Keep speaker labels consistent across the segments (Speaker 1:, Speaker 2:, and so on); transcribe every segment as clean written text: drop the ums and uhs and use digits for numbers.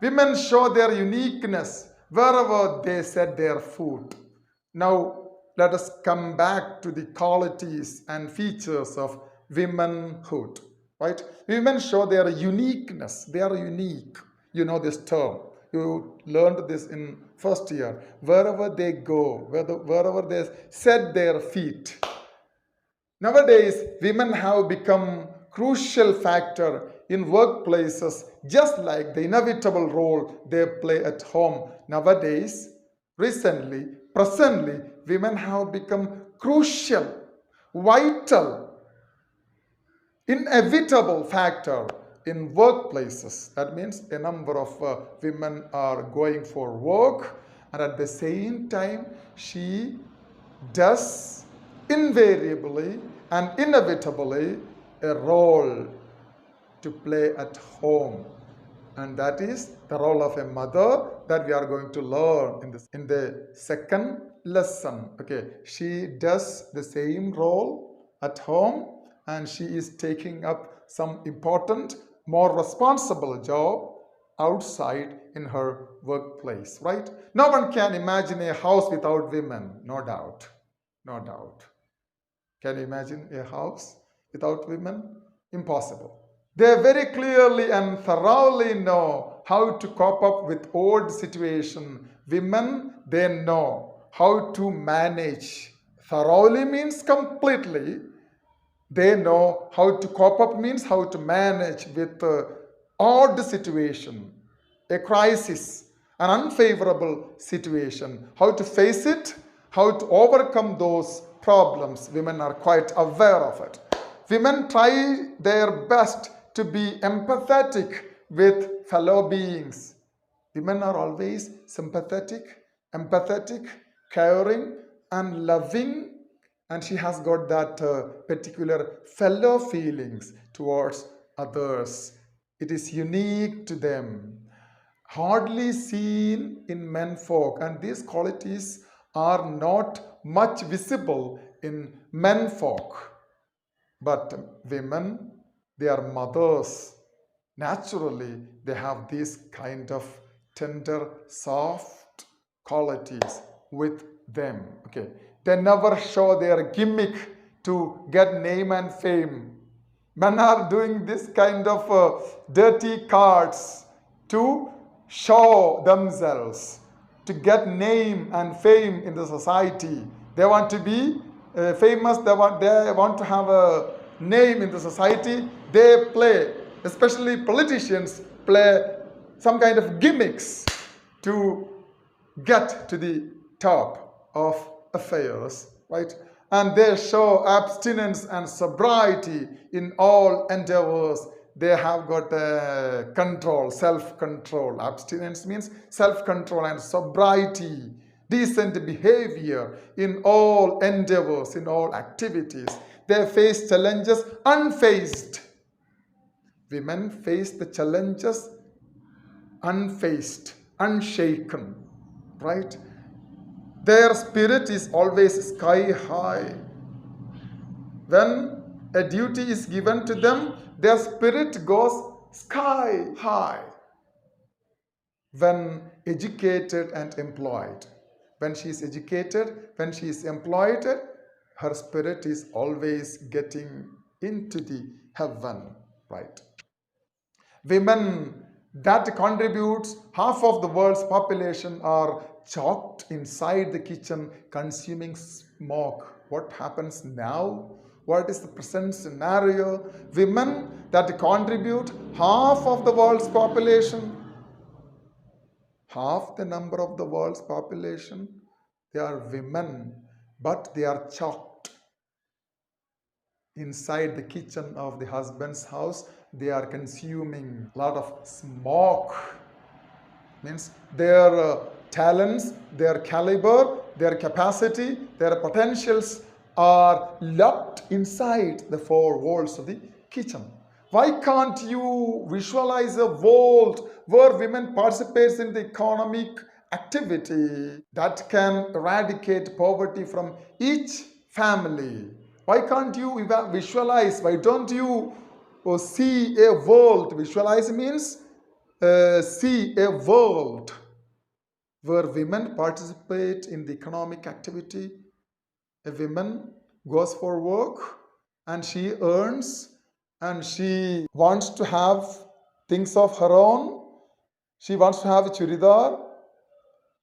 Speaker 1: Women show their uniqueness wherever they set their foot. Now, let us come back to the qualities and features of womanhood. Right? Women show their uniqueness. They are unique. You know this term. You learned this in first year. Wherever they go, wherever they set their feet. Nowadays, women have become crucial factor in workplaces, just like the inevitable role they play at home. Nowadays, recently, presently, women have become crucial, vital, inevitable factor in workplaces. That means a number of women are going for work, and at the same time, she does invariably and inevitably a role to play at home, and that is the role of a mother that we are going to learn in the second lesson. Okay, she does the same role at home, and she is taking up some important, more responsible job outside in her workplace, right? No one can imagine a house without women, no doubt. No doubt. Can you imagine a house without women? Impossible. They very clearly and thoroughly know how to cope up with old situation. Women, they know how to manage. Thoroughly means completely. They know how to cope up means how to manage with odd situation, a crisis, an unfavorable situation, how to face it, how to overcome those problems. Women are quite aware of it. Women try their best to be empathetic with fellow beings. Women are always sympathetic, empathetic, caring, and loving, and she has got that particular fellow feelings towards others. It is unique to them, hardly seen in menfolk, and these qualities are not much visible in menfolk. But women, they are mothers. Naturally, they have these kind of tender, soft qualities with them. Okay, they never show their gimmick to get name and fame. Men are doing this kind of dirty cards to show themselves, to get name and fame in the society. They want to be famous. They want to have a name in the society. They play, especially politicians, play some kind of gimmicks to get to the top of affairs, right? And they show abstinence and sobriety in all endeavors. They have got control, self-control. Abstinence means self-control, and sobriety, decent behavior in all endeavors, in all activities. They face challenges unfazed. Women face the challenges unfazed, unshaken, right? Their spirit is always sky high. When a duty is given to them, their spirit goes sky high. When educated and employed, when she is educated, when she is employed, her spirit is always getting into the heaven, right? Women that contributes half of the world's population are choked inside the kitchen, consuming smoke. What happens now? What is the present scenario? Women that contribute half of the world's population, half the number of the world's population, they are women, but they are choked inside the kitchen of the husband's house. They are consuming a lot of smoke. Means their talents, their caliber, their capacity, their potentials are locked inside the four walls of the kitchen. Why can't you visualize a world where women participates in the economic activity that can eradicate poverty from each family? Why can't you visualize? Why don't you see a world? Visualize means see a world where women participate in the economic activity. A woman goes for work and she earns and she wants to have things of her own. She wants to have a churidar,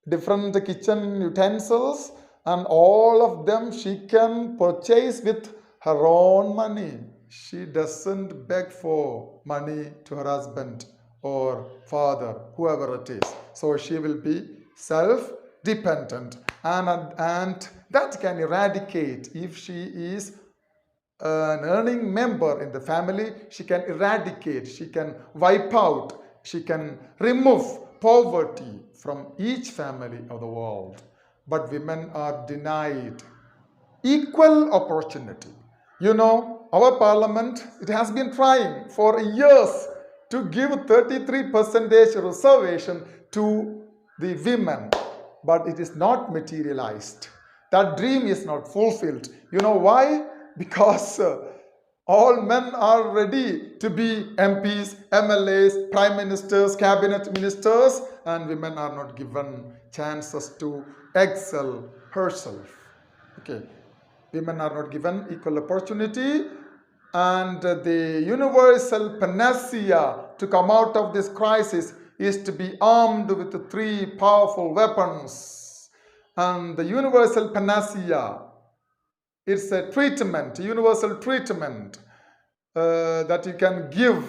Speaker 1: different kitchen utensils, and all of them she can purchase with her own money. She doesn't beg for money to her husband or father, whoever it is. So she will be self dependent, and that can eradicate if she is an earning member in the family. She can eradicate, she can wipe out, she can remove poverty from each family of the world. But women are denied equal opportunity. You know, our parliament, it has been trying for years to give 33% reservation to the women, but it is not materialized. That dream is not fulfilled. You know why? Because all men are ready to be MPs, MLAs, prime ministers, cabinet ministers, and women are not given chances to excel herself. Okay, women are not given equal opportunity, and the universal panacea to come out of this crisis is to be armed with three powerful weapons. And the universal panacea, it's a treatment, universal treatment that you can give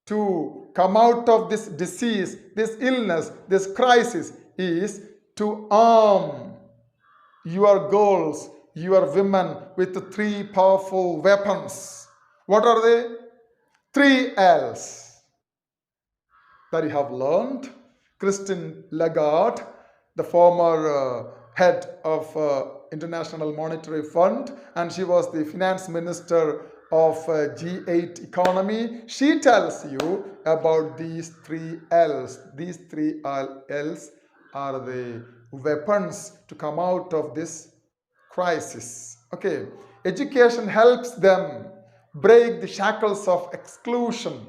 Speaker 1: to come out of this disease, this illness, this crisis, is to arm your girls, your women with three powerful weapons. What are they? Three L's that you have learned. Christine Lagarde, the former head of International Monetary Fund, and she was the finance minister of G8 economy. She tells you about these three L's. These three L's are the weapons to come out of this crisis. Okay, education helps them break the shackles of exclusion.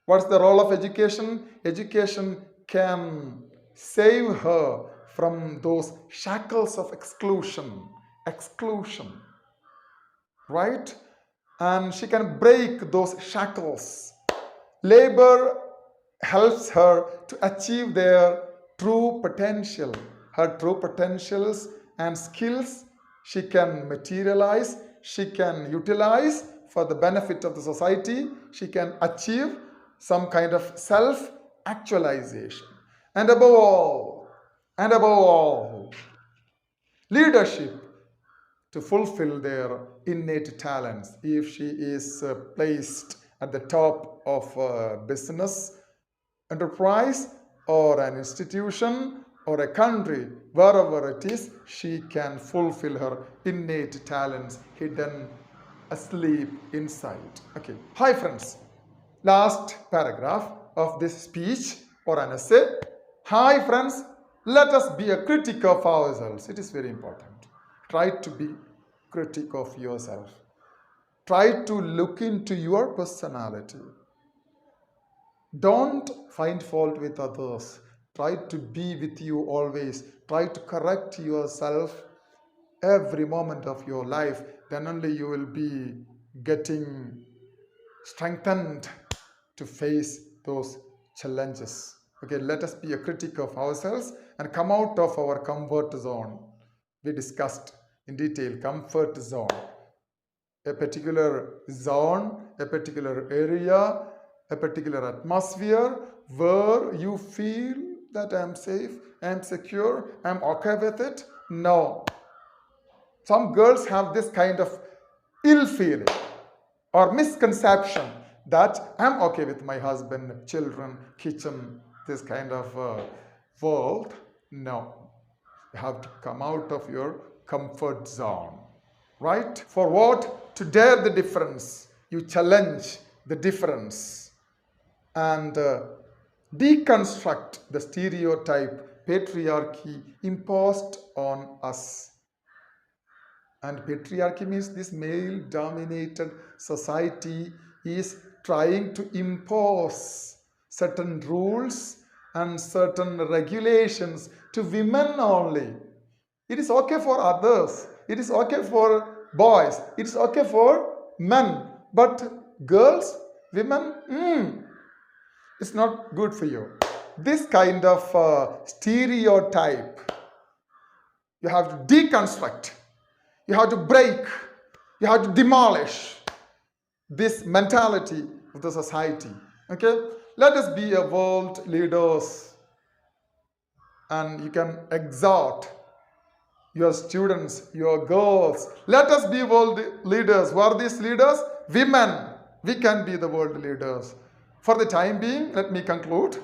Speaker 1: What's the role of education? Education can save her from those shackles of exclusion. Exclusion, right? And she can break those shackles. Labor helps her to achieve their true potential. Her true potentials and skills she can materialize, she can utilize for the benefit of the society, she can achieve some kind of self actualization. And above all, leadership to fulfill their innate talents. If she is placed at the top of a business enterprise or an institution or a country, wherever it is, she can fulfill her innate talents hidden asleep inside. Okay. Hi friends. Last paragraph of this speech or an essay. Hi friends, let us be a critic of ourselves. It is very important. Try to be critic of yourself. Try to look into your personality. Don't find fault with others. Try to be with you always. Try to correct yourself every moment of your life. Then only you will be getting strengthened to face those challenges. Okay, let us be a critic of ourselves and come out of our comfort zone. We discussed in detail comfort zone. A particular zone, a particular area, a particular atmosphere where you feel that I am safe, I am secure, I am okay with it. No. Some girls have this kind of ill feeling or misconception that I'm okay with my husband, children, kitchen, this kind of world. No. You have to come out of your comfort zone. Right? For what? To dare the difference. You challenge the difference and deconstruct the stereotype patriarchy imposed on us. And patriarchy means this male dominated society is trying to impose certain rules and certain regulations to women only. It is okay for others. It is okay for boys. It is okay for men. But girls, women, it's not good for you. This kind of stereotype, you have to deconstruct. You have to break. You have to demolish this mentality of the society. Okay? Let us be a world leaders, and you can exhort your students, your girls. Let us be world leaders. Who are these leaders? Women. We can be the world leaders. For the time being, let me conclude.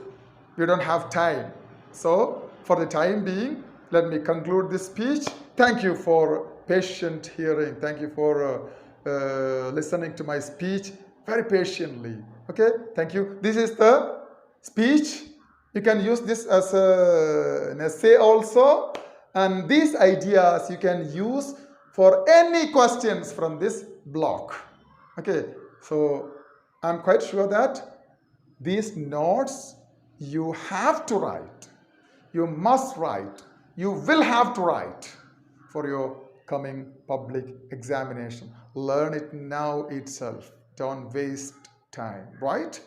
Speaker 1: We don't have time. So, for the time being, let me conclude this speech. Thank you for patient hearing. Thank you for listening to my speech very patiently. Okay, thank you. This is the speech. You can use this as an essay also. And these ideas you can use for any questions from this block. Okay, so I'm quite sure that these notes you have to write. You must write. You will have to write for your coming public examination. Learn it now itself. Don't waste time, right?